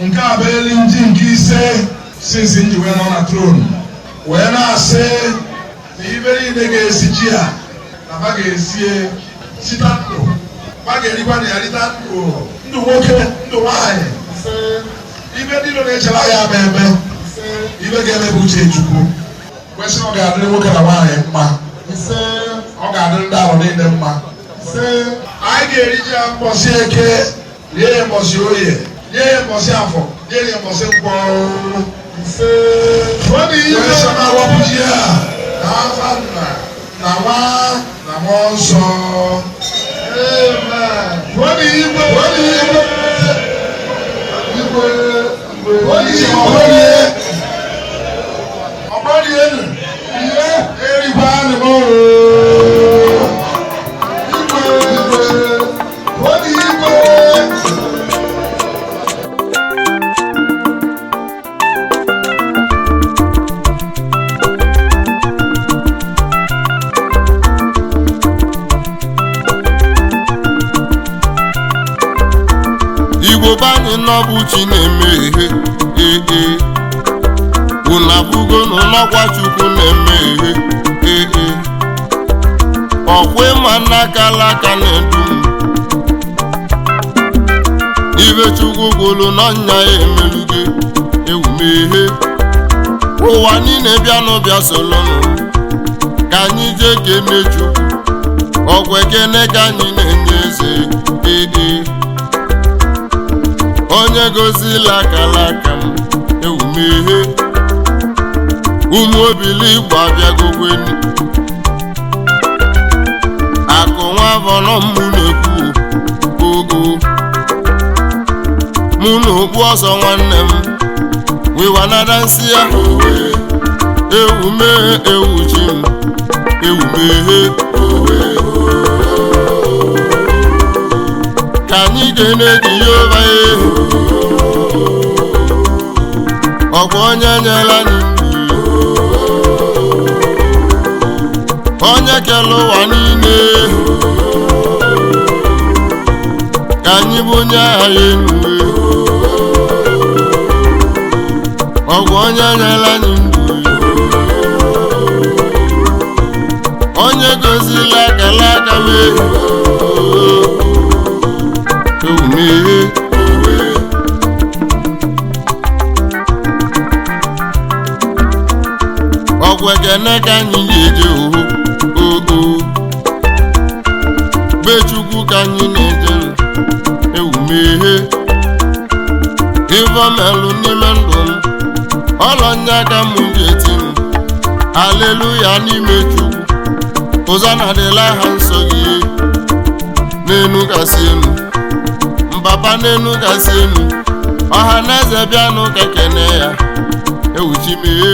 nke a bụ eli ndị nke ise since ndị wee nọ na throne wee na-asị na ibe niile ga-esi ji a na ba ga-esie sita ndụ ba ga-erikwa na ya rita ndụ nwoke ndụ nwaanyị ibe ndị nọ na-echere ya ama eme ibe ga-emebe uche Chukwu kwesịrị ọ ga-adịrị nwoke na nwaanyị mma ọ ga-adịrị ndị alụ niile mma anyị ga-eri ji ya mbọsị eke rie ya mbọsị oye rie ya mbọsị afọ rie ya mbọsị mkpọ wepụ ji ya na afa nna na nwa na mmụọ nsọ Igbo banye n'ọbụ chi na-eme ihe unu abụgo n'ọkwa Chukwu na-eme ihe ọkwa ịma n'aka alaka na-edu ibe Chukwu gwụlụ n'ọnya ya emeluge ewumehe ụwa niile bịa solonụ ka anyị jee kene Chukwu ọgwụ ekene ka anyị na-enye eze onye gozila akalaka m ewumehe ụmụ obili Igbo abịagokweni akụ nwa avọnọ mụ na-ekwu ogo mụ na okpu ọsọ nwanne m wiwanada nsị ya ewumehe ewuchi m ewumehe ka anyị ga-eji Yehova ọgwụ onye nyela anyị ndụ onye kere ụwa niile ka anyị bụ onye agha ya enuwe ọgwụ onye nyela anyị ndụ onye gozila akala aka mee ewumehe ọgwụ ekene ka anyị ga-eje oho be Chukwu ka anyị na-eje ewumehe ivomelụ n'ime ndụ m ọlọnya ka m ga-eti m aleluya n'ime Chukwu ụzọ na-adịla ha nsọ gị n'enu gasị enu mbaba n'enu gasị enu ọha na eze bịanụ ka kene ya ewuchimee